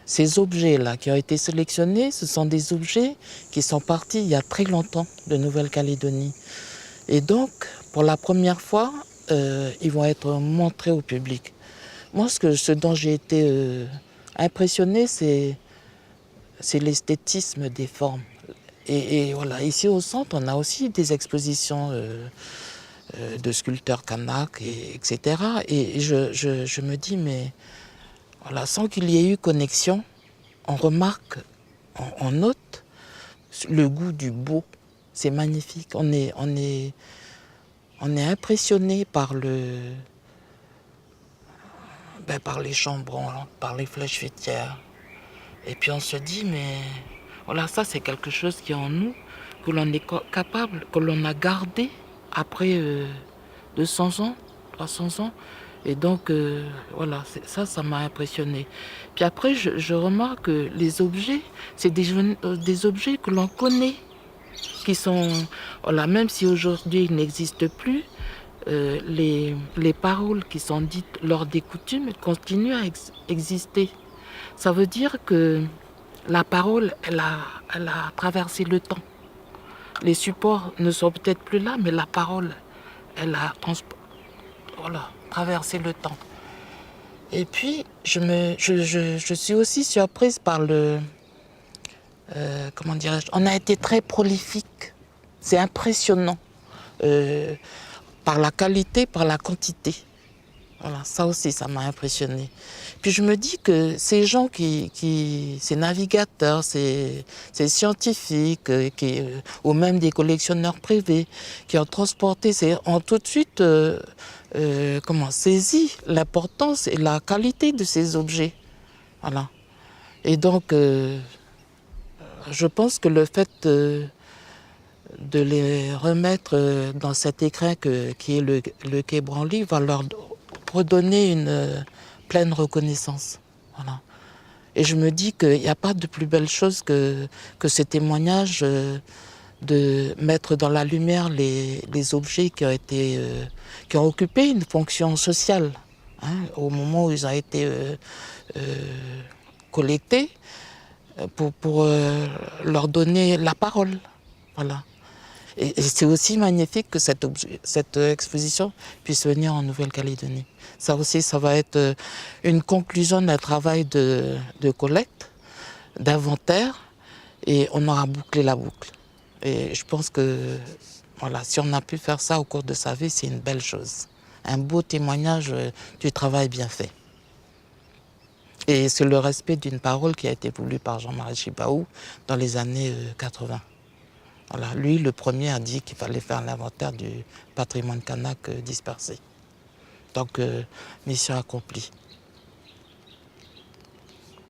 Ces objets-là qui ont été sélectionnés, ce sont des objets qui sont partis il y a très longtemps de Nouvelle-Calédonie. Et donc, pour la première fois, ils vont être montrés au public. Moi, ce dont j'ai été impressionné, c'est l'esthétisme des formes. Et voilà, ici au centre, on a aussi des expositions de sculpteurs kanak, etc. Et je me dis, mais voilà, sans qu'il y ait eu connexion, on remarque, on note le goût du beau. C'est magnifique. On est impressionné par par les chambrons, par les flèches fêtières. Et puis on se dit, mais voilà, ça c'est quelque chose qui est en nous, que l'on est capable, que l'on a gardé après 200 ans, 300 ans. Et donc, voilà, ça m'a impressionné. Puis après, je remarque que les objets, c'est des objets que l'on connaît, qui sont, voilà, même si aujourd'hui ils n'existent plus, les paroles qui sont dites lors des coutumes continuent à exister. Ça veut dire que la parole, elle a traversé le temps. Les supports ne sont peut-être plus là, mais la parole, elle a voilà, traversé le temps. Et puis, je suis aussi surprise par comment dirais-je, on a été très prolifique. C'est impressionnant. Par la qualité, par la quantité. Voilà, ça aussi, ça m'a impressionné. Puis je me dis que ces gens ces navigateurs, ces scientifiques, ou même des collectionneurs privés qui ont transporté, ont tout de suite saisi l'importance et la qualité de ces objets. Voilà. Et donc, je pense que le fait de les remettre dans cet écrin qui est le quai Branly va leur redonner une pleine reconnaissance. Voilà. Et je me dis qu'il n'y a pas de plus belle chose que ces témoignages de mettre dans la lumière les objets qui ont occupé une fonction sociale. Hein, au moment où ils ont été collectés, pour leur donner la parole. Voilà. Et c'est aussi magnifique que cette exposition puisse venir en Nouvelle-Calédonie. Ça aussi, ça va être une conclusion d'un travail de collecte, d'inventaire, et on aura bouclé la boucle. Et je pense que voilà, si on a pu faire ça au cours de sa vie, c'est une belle chose. Un beau témoignage du travail bien fait. Et c'est le respect d'une parole qui a été voulue par Jean-Marie Chibaou dans les années 80. Voilà, lui, le premier, a dit qu'il fallait faire l'inventaire du patrimoine kanak dispersé. Donc, mission accomplie.